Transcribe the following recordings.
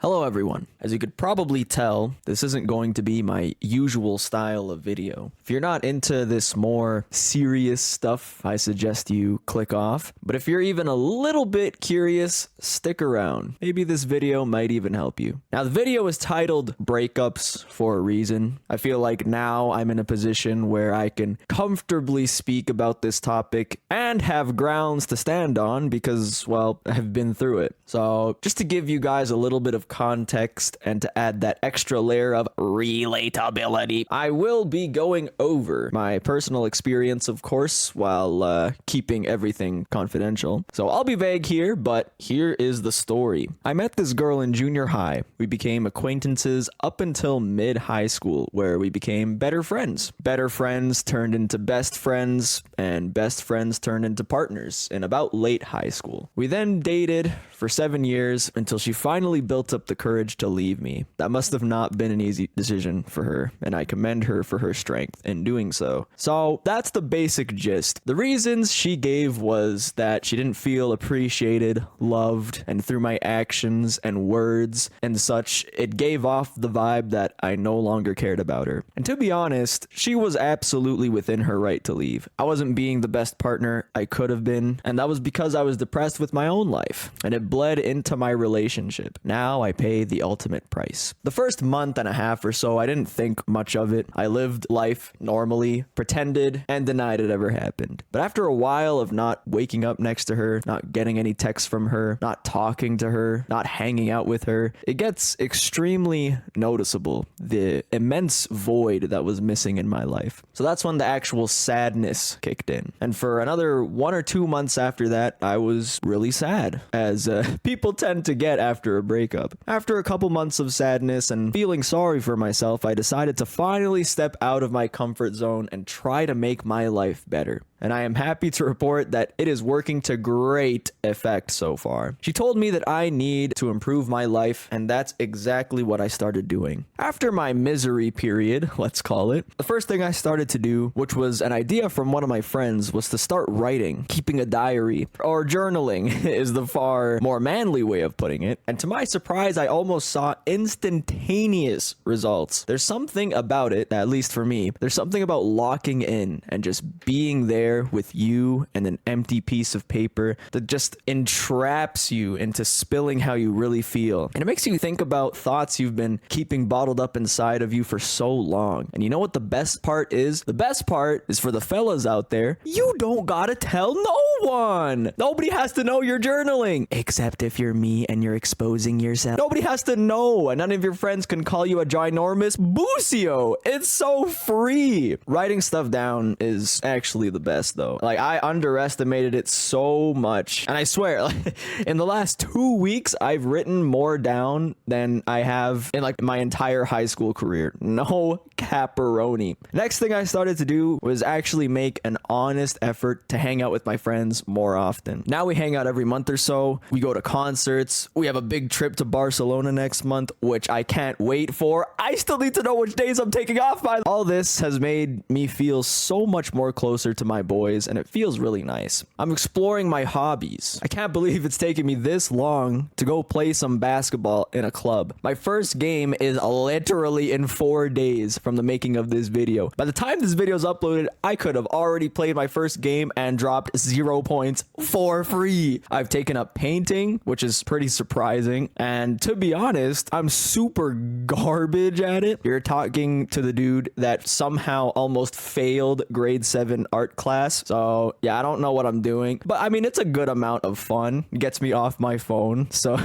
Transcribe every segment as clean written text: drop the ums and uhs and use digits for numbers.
Hello everyone. As you could probably tell, this isn't going to be my usual style of video. If you're not into this more serious stuff, I suggest you click off. But if you're even a little bit curious, stick around. Maybe this video might even help you. Now the video is titled Breakups for a reason. I feel like now I'm in a position where I can comfortably speak about this topic and have grounds to stand on because, well, I've been through it. So just to give you guys a little bit of context and to add that extra layer of relatability, I will be going over my personal experience, of course, while keeping everything confidential. So I'll be vague here, but here is the story. I met this girl in junior high. We became acquaintances up until mid-high school, where we became better friends. Better friends turned into best friends, and best friends turned into partners in about late high school. We then dated for 7 years until she finally built up the courage to leave me. That must have not been an easy decision for her, and I commend her for her strength in doing so. So that's the basic gist. The reasons she gave was that she didn't feel appreciated, loved, and through my actions and words and such, it gave off the vibe that I no longer cared about her. And to be honest, she was absolutely within her right to leave. I wasn't being the best partner I could have been, and that was because I was depressed with my own life, and it bled into my relationship. Now I pay the ultimate price. The first month and a half or so, I didn't think much of it. I lived life normally, pretended, and denied it ever happened. But after a while of not waking up next to her, not getting any texts from her, not talking to her, not hanging out with her, it gets extremely noticeable, the immense void that was missing in my life. So that's when the actual sadness kicked in. And for another 1 or 2 months after that, I was really sad, as people tend to get after a breakup. After a couple months of sadness and feeling sorry for myself, I decided to finally step out of my comfort zone and try to make my life better. And I am happy to report that it is working to great effect so far. She told me that I need to improve my life, and that's exactly what I started doing. After my misery period, let's call it, the first thing I started to do, which was an idea from one of my friends, was to start writing, keeping a diary, or journaling is the far more manly way of putting it. And to my surprise, I almost saw instantaneous results. There's something about it, at least for me, there's something about locking in and just being there with you and an empty piece of paper that just entraps you into spilling how you really feel. And it makes you think about thoughts you've been keeping bottled up inside of you for so long. And you know what the best part is? The best part is for the fellas out there, you don't gotta tell no one. Nobody has to know you're journaling. Except if you're me and you're exposing yourself. Nobody has to know, and none of your friends can call you a ginormous bucio. It's so free. Writing stuff down is actually the best though. Like, I underestimated it so much, and I swear, like, in the last 2 weeks I've written more down than I have in like my entire high school career. No caparoni. Next thing I started to do was actually make an honest effort to hang out with my friends more often. Now we hang out every month or so. We go to concerts. We have a big trip to Barcelona next month, which I can't wait for. I still need to know which days I'm taking off by. All this has made me feel so much more closer to my boys, and it feels really nice. I'm exploring my hobbies. I can't believe it's taken me this long to go play some basketball in a club. My first game is literally in 4 days from the making of this video. By the time this video is uploaded, I could have already played my first game and dropped 0 points for free. I've taken up painting, which is pretty surprising, and to be honest, I'm super garbage at it. You're talking to the dude that somehow almost failed grade 7 art class. So yeah, I don't know what I'm doing, but I mean, it's a good amount of fun. It gets me off my phone. So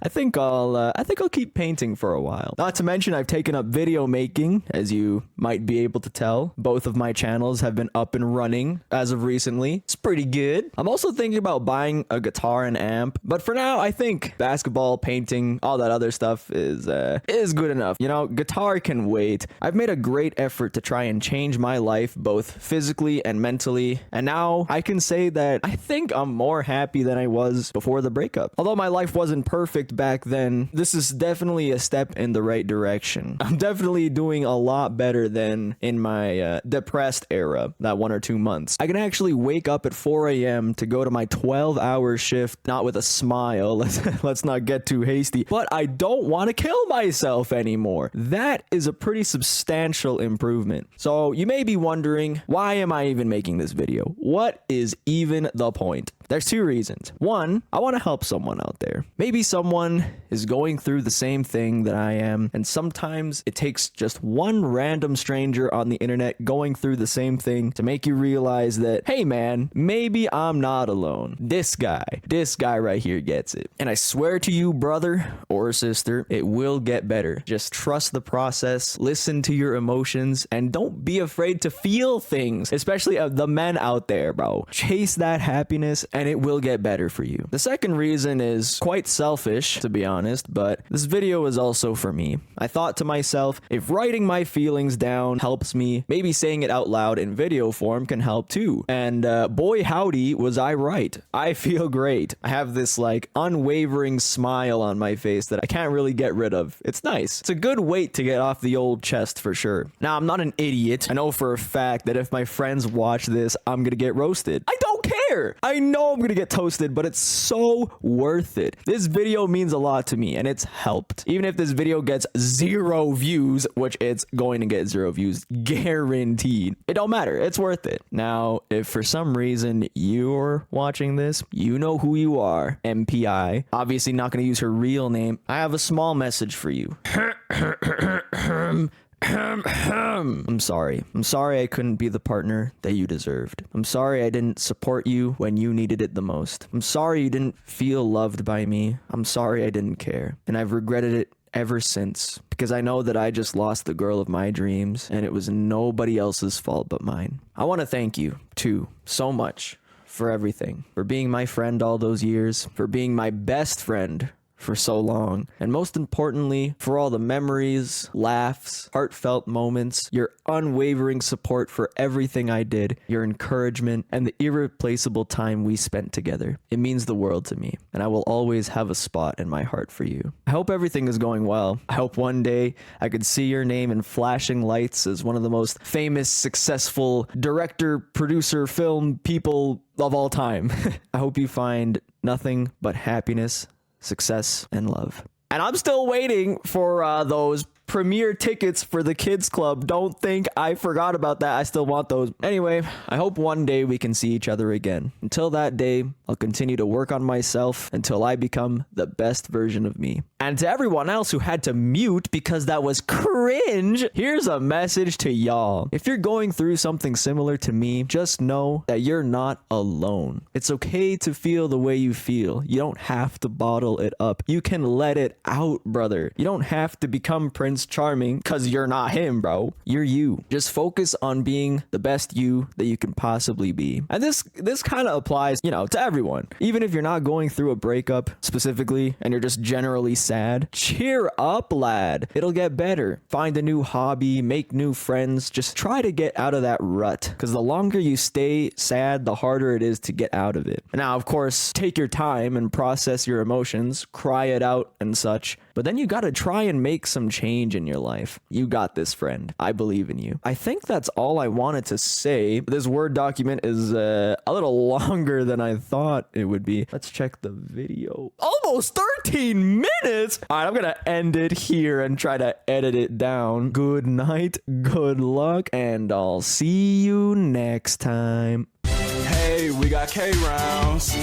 I think I'll keep painting for a while. Not to mention, I've taken up video making, as you might be able to tell. Both of my channels have been up and running as of recently. It's pretty good. I'm also thinking about buying a guitar and amp, but for now, I think basketball, painting, all that other stuff is good enough. You know, guitar can wait. I've made a great effort to try and change my life, both physically and mentally, eventually. And now I can say that I think I'm more happy than I was before the breakup. Although my life wasn't perfect back then, this is definitely a step in the right direction. I'm definitely doing a lot better than in my depressed era, that 1 or 2 months. I can actually wake up at 4 a.m. to go to my 12-hour shift, not with a smile. Let's not get too hasty, but I don't want to kill myself anymore. That is a pretty substantial improvement. So you may be wondering, why am I even making this video? What is even the point? There's 2 reasons. 1, I want to help someone out there. Maybe someone is going through the same thing that I am, and sometimes it takes just one random stranger on the internet going through the same thing to make you realize that, hey man, maybe I'm not alone. This guy right here gets it. And I swear to you, brother or sister, it will get better. Just trust the process, listen to your emotions, and don't be afraid to feel things, especially the men out there, bro. Chase that happiness and it will get better for you. The second reason is quite selfish, to be honest, but this video is also for me. I thought to myself, if writing my feelings down helps me, maybe saying it out loud in video form can help too. And boy howdy, was I right. I feel great. I have this like unwavering smile on my face that I can't really get rid of. It's nice. It's a good weight to get off the old chest for sure. Now, I'm not an idiot. I know for a fact that if my friends watch this, I'm gonna get roasted. I don't care. I know I'm gonna get toasted, but it's so worth it. This video means a lot to me and it's helped. Even if this video gets 0 views, which it's going to get 0 views, guaranteed. It don't matter. It's worth it. Now, if for some reason you're watching this, you know who you are, MPI. Obviously not gonna use her real name. I have a small message for you. I'm sorry. I'm sorry I couldn't be the partner that you deserved. I'm sorry I didn't support you when you needed it the most. I'm sorry you didn't feel loved by me. I'm sorry I didn't care. And I've regretted it ever since, because I know that I just lost the girl of my dreams and it was nobody else's fault but mine. I want to thank you too so much for everything, for being my friend all those years, for being my best friend for so long, and most importantly, for all the memories, laughs, heartfelt moments, your unwavering support for everything I did, your encouragement, and the irreplaceable time we spent together. It means the world to me, and I will always have a spot in my heart for you. I hope everything is going well. I hope one day I could see your name in flashing lights as one of the most famous, successful director, producer, film people of all time. I hope you find nothing but happiness, success, and love. And I'm still waiting for those premiere tickets for the kids club. Don't think I forgot about that. I still want those. Anyway, I hope one day we can see each other again. Until that day, I'll continue to work on myself until I become the best version of me. And to everyone else who had to mute because that was cringe, here's a message to y'all. If you're going through something similar to me, just know that you're not alone. It's okay to feel the way you feel. You don't have to bottle it up. You can let it out, brother. You don't have to become Prince Charming because you're not him, bro. You're you. Just focus on being the best you that you can possibly be. And this kind of applies, to everyone. Even if you're not going through a breakup specifically and you're just generally sad, cheer up, lad. It'll get better. Find a new hobby, make new friends. Just try to get out of that rut, because the longer you stay sad, the harder it is to get out of it. Now, of course, take your time and process your emotions, cry it out and such, but then you gotta try and make some change in your life. You got this, friend. I believe in you. I think that's all I wanted to say. This Word document is a little longer than I thought it would be. Let's check the video. Almost 13 minutes! All right, I'm gonna end it here and try to edit it down. Good night, good luck, and I'll see you next time. Hey, we got K rounds.